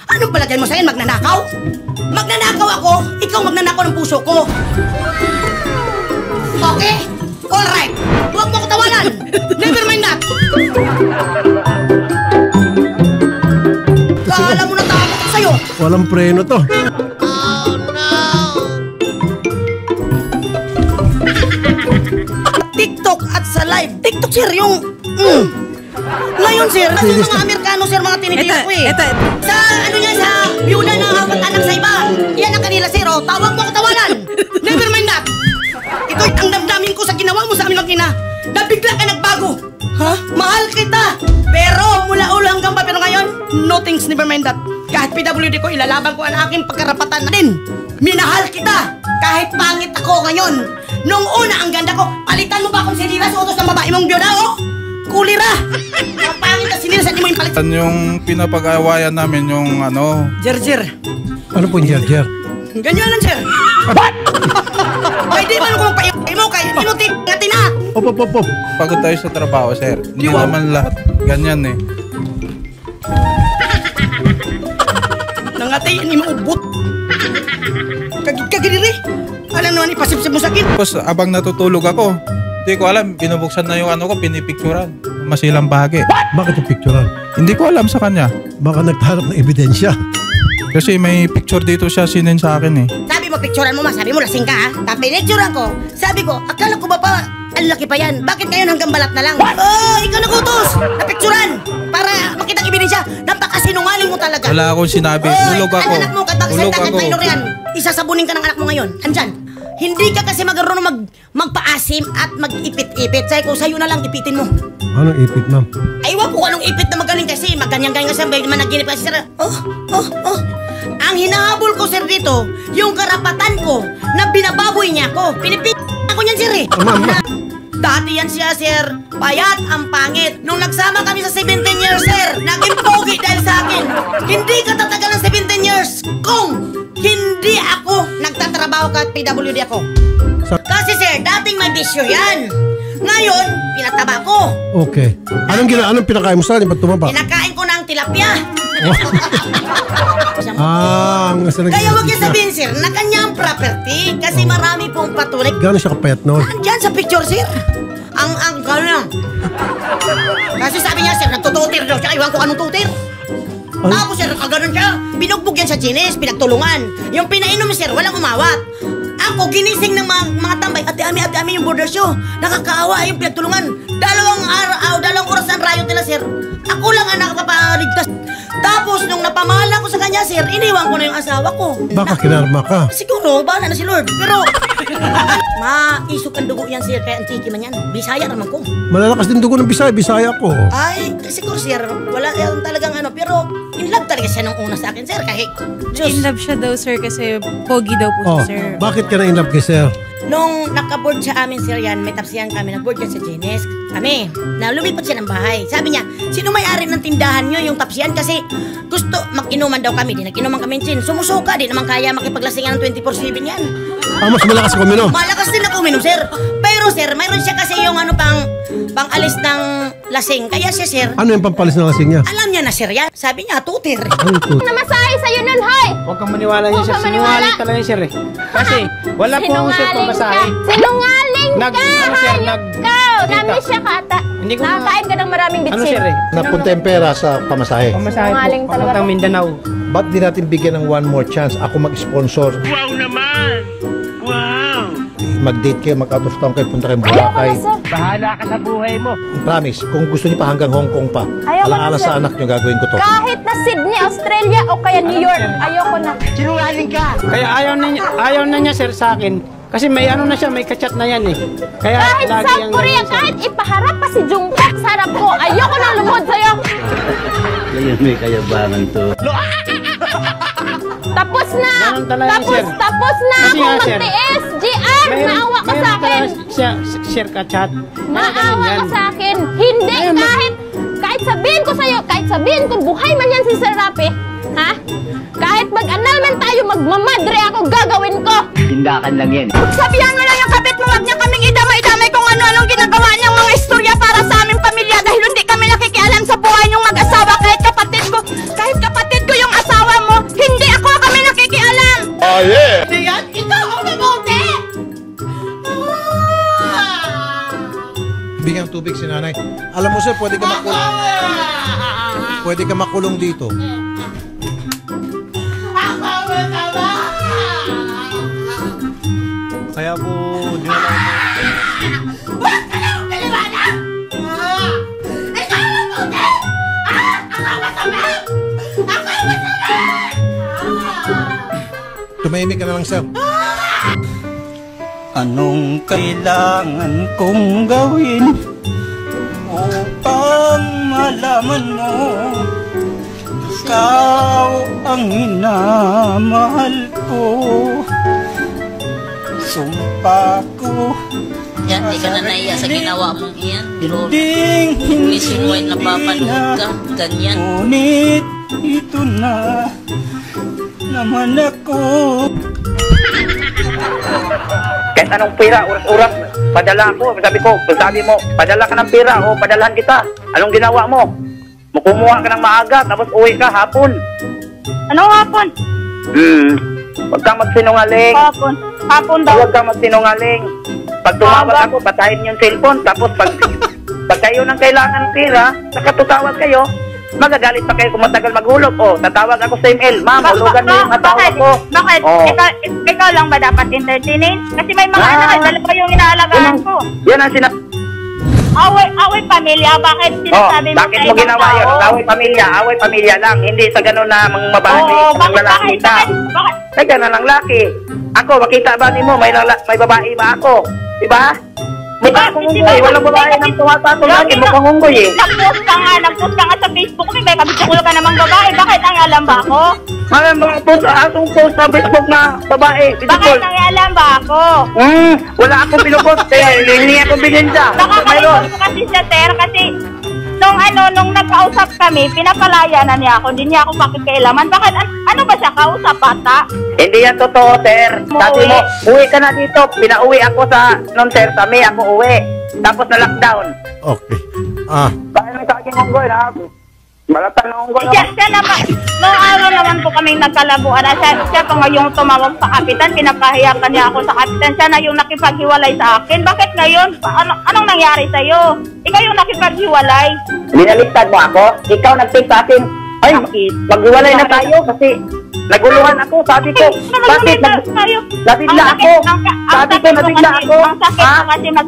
Anong palagay mo sa akin? Magnanakaw? Magnanakaw ako, ikaw magnanakaw ng puso ko. Okay? Alright. Huwag mo ko tawanan. Never mind that. Kala mo na takot ko sa'yo. Walang preno to. Oh, no. TikTok at sa live. TikTok, sir, yung... Ngayon, sir, kasi yung mga Amerikano, sir, mga tinitira ko eh. Sa, ano niya, sa byuda na hawat anak sa iba. Yan ang kanila, sir, oh. Tawag mo ko tawanan. Never mind that. Ito'y ang damdamin ko sa ginawa mo sa amin mag-ina. Na bigla ka nagbago. Ha? Mahal kita. Pero mula ulo hanggang pa, pero ngayon, no thanks, never mind that. Kahit PWD ko, ilalaban ko ang aking pagkarapatan na din. Minahal kita. Kahit pangit ako ngayon. Nung una, ang ganda ko, palitan mo ba akong sinira sa utos ng babae mong byuda, oh? Kulira! Ang pangit na sinira, saan mo yung palitan? Yung pinapag-awayan namin yung ano... Jer. Ano po yung jer? Ganyan lang, sir. Ay, di man ako magpaiyak mo, kaya hindi mo tingatin na. Op. Pagod tayo sa trabaho, sir. Hindi naman lahat ganyan eh. Nangatay, hindi mo ubot. Kagiri. Alam naman, ipasipsip mo sa akin. Tapos, abang natutulog ako, hindi ko alam, binubuksan na yung ano ko, pinipicturan. Masilang bahagi. Bakit yung picturean? Hindi ko alam sa kanya. Baka nagtahanap ng ebidensya. Kasi may picture dito siya sinin sa akin eh. Sabi mo, picturean mo, sabi mo, lasing ka ha. Tapos pinicturean ko, sabi ko, akala ko ba pa, ang laki pa yan. Bakit ngayon hanggang balat na lang? Oh, ikaw nagutos! Napicturean! Para makita ang ebidensya. Napakasinungaling mo talaga. Wala akong sinabi. Tulog ako. Ang anak mo, Tulog ako. Isasabunin ka ng anak mo ngayon. Andyan. Hindi ka kasi magkaroon magpaasim at mag-ipit-ipit. Sabi ko, sa'yo na lang ipitin mo. Anong ipit, ma'am? Ay, wag ko anong ipit na magaling kasi. Magganyan-ganyan nga siya. Managinip kasi, sir. Oh. Ang hinahabol ko, sir, dito, yung karapatan ko na binababoy niya ako. Pinipit ako niyan, sir, eh. Dati yan siya, sir. Payat ang pangit. Nung nagsama kami sa 17 years, sir, naging pogi dahil sa akin. Hindi ka tatagal ng 17 years kung hindi ako nagtatrabaho kahit PWD ako. Kasi, sir, dating may bisyo yan. Ngayon, pinataba ko. Okay. Anong pinakain mo sa akin? Ba't tumaba? Pinakain ko ng tilapia. Kaya wag niya sabihin, sir, na kanyang property. Kasi marami pong patuloy. Gano'n siya kapayat noon? Andyan sa picture, sir. Ang gano'n. Kasi sabi niya, sir, nagtututir daw siya. Iwan ko anong tutir. Tapos, sir, kagano'n siya. Binugbog yan sa Chines, pinagtulungan. Yung pinainom, sir, walang umawat. Ako, ginising ng mga tambay. Ate-ami yung border show. Nakakaawa yung pinagtulungan. Dalawang oras ang riot nila, sir. Ako lang ang nakapapaligtas. Tapos, nung napamahala ko sa kanya, sir, iniwan ko na yung asawa ko. Baka kinarma ka. Siguro, bahala na si Lord. Pero, maisok ang dugo yan, sir. Kaya antiki man yan. Bisaya naman ko. Malalakas din dugo ng Bisaya ko. Ay, siguro, sir, wala yan talagang ano. Pero, in love talaga siya nung una sa akin, sir. Kahit, in love siya daw, sir, kasi pogi daw po siya, sir. Bakit ka na in love kay sir? Nung nakaboard sa amin, sir, yan, may tapsiyan kami, nagboard yan sa Genes. Kami, na lumipat siya ng bahay. Sabi niya, sino may-ari ng tindahan nyo yung tapsiyan? Kasi gusto, mag-inuman daw kami. Di nag-inuman kami, Chin. Sumusuka, di naman kaya makipaglasingan ng 24/7 yan. Mas malakas ako uminom? Malakas din ako uminom, sir. Pero, sir, mayroon siya kasi yung ano pang alis ng lasing. Kaya siya, sir. Ano yung pampalis ng lasing niya? Alam niya na, sir, yan. Sabi niya, tutir. Ano tutir? Namasahe sa'yo nun, hoy! Huwag kang maniwala niya, sir. Sinungaling talaga sir eh. Kasi, wala po akong sir pamasahe. Sinungaling ka! Namiss siya ka ata. Nakakain ka ng maraming bitsin. Ano sir eh? Napunta yung pera sa pamasahe. Pamasahe Sinungaling po, talaga. papuntang Mindanao. Ba't di natin bigyan ng one more chance? Ako mag-sponsor. Wow naman! Wow! Mag-date kayo, mag-out of town kayo, punta kayo Ayaw ko Boracay. na, sir. Bahala ka sa buhay mo. Promise, kung gusto niyo pa hanggang Hong Kong pa, Ayaw ko na, alaala sir. sa anak niyo, gagawin ko to. Kahit na Sydney, Australia, o kaya New York, ayoko na. Sinungaling ka! Kaya ayaw na niya sir sa akin. Kasi may ano na siya, may kachat na yan eh. Kaya Kahit lagi South yung Korea, ganyan, sir. kahit ipaharap pa si Jungkook sa harap ko, ayoko na lumod sa'yo. Ganyan may kayabangan to. Tapos na! Ganun talaga, sir. Tapos na Kasi akong nga, sir, mag-TS! GR! Naawa ka sa akin! Share kachat. Naawa ka sa akin! Hindi! Kahit sabihin ko sa'yo, kahit sabihin ko buhay man yan si Sir Rapi, ha? Kahit mag-annulment tayo, magmamadre ako, gagawin ko! Tindakan lang yan. Sabihan mo lang yung kapit mo, wag niya kaming idamay-damay kung ano-anong ginagawa niyang mga istorya para sa aming pamilya dahil hindi kami nakikialam sa buhay niyong mag-asawa kahit kapatid ko yung asawa ng tubig si nanay. Alam mo sir, pwede ka makulong. Pwede ka makulong dito. Kaya po, dinala ko. Tumahimik ka na lang sir. Anong kailangan kong gawin upang malaman mo ikaw ang minamahal ko? Sumpa ko. Yan, di ka na naiya sa ginawa mong iyan. Pero Hindi nasyunway napapanood ka. Ganyan. Ngunit ito na naman ako. Kahit anong pera, oras-oras, padala ako. Sabi mo, padala ka ng pera o padalahan kita. Anong ginawa mo? Kumuha ka ng maaga, tapos uwi ka hapon. Anong hapon? Huwag kang magsinungaling. Hapon daw. Huwag kang magsinungaling. Pag tumawag ako, patayin yung cellphone. Tapos pag kayo nang kailangan ng pera, saka tutawag kayo, magagalit pa kayo kung matagal maghulog. O, tatawag ako sa email. Ma'am, hulugan mo yung asawa ko. Bakit? Oh. Ikaw lang ba dapat entertainin? Kasi may mga anak, dalawa yung inaalagaan ko. Yan ang sinabi. Away pamilya, bakit sinasabi mo bakit mo ginawa yun? Away pamilya lang. Hindi sa ganun na mga babae, mga lalaki ka. Sa ganun lang laki. Ako, makita ba ni mo, may babae ba ako? Diba? Mukha akong unggoy. Walang babae nang tumatapos lagi. Mukhang unggoy eh. Nag-post ka nga sa Facebook. May kabitsakul ka namang babae. Bakit nangalam ba ako? Atong post sa Facebook na babae. Bakit nangalam ba ako? Wala akong pinupost. Kaya hindi akong binenta. Nakakalimutan ko kasi siya, Ter. Kasi nung nagkausap kami, pinapalaya na niya ako. Hindi niya ako pakikialaman. Bakit? Ano ba siya kausap, bata? Hindi yan totoo, sir. Sabi mo, uwi ka na dito. Pinauwi ako sa, sir, sa May ako uwi. Tapos na lockdown. Okay. Bakit nang sa akin unggoy na? Malatang na unggoy. Siya naman, noong araw naman po kaming nagkalabuan. Siya pa ngayong tumawag sa kapitan. Pinapahiyakan niya ako sa kapitan. Siya na yung nakipaghiwalay sa akin. Bakit ngayon? Anong nangyari sa'yo? Ikaw yung nakipaghiwalay. Binaliktad mo ako? Ikaw nag-take sa akin. Ay, maghiwalay na tayo kasi naguluhan ako. Sabi ko, bakit? Nabigla ako. Sabi ko, nabigla ako.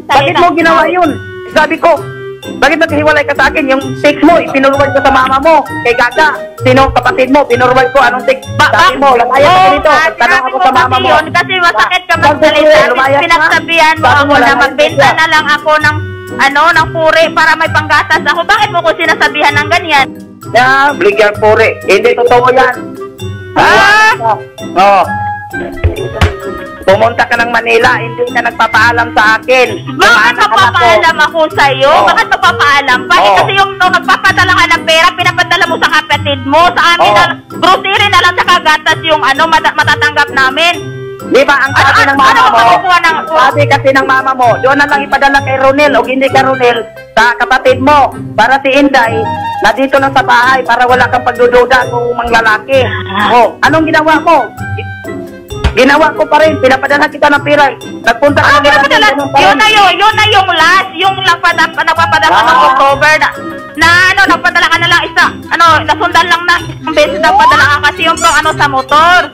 Bakit mo ginawa yun? Sabi ko, bakit naghiwalay ka sa akin? Yung text mo, ipinurward ko sa mama mo. Kay Gaga, sino kapatid mo, pinurward ko anong text. Sabi mo, lalayan ka dito. Tanong ako sa mama mo. Kasi masakit ka magsalita. Pinagsabihan mo ako na magbenta na lang ako ng puri para may panggatas ako. Bakit mo ko sinasabihan ng ganyan? Bligyan puri. Hindi totoo yan. Oo. Pumunta ka ng Manila, hindi ka nagpapaalam sa akin. Bakit magpapaalam ako sa'yo? Bakit magpapaalam? Bakit kasi yung nung nagpapadala ka ng pera, pinapadala mo sa kapatid mo, sa amin na grocery na lang sa kagatas yung matatanggap namin. Di ba ang sabi ng mama mo? Sabi kasi ng mama mo, doon na lang ipadala kay Ronel o hindi ka Ronel sa kapatid mo. Para si Inday, na dito lang sa bahay para wala kang pagdududa kung mga lalaki. Anong ginawa mo? Ginawa ko pa rin, pinapadala kita ng pera. Nagpunta ka yun na yung last, yung nagpapadala ka ng October nagpadala ka na lang nasundan lang na isang beses nagpadala ka kasi yung sa motor.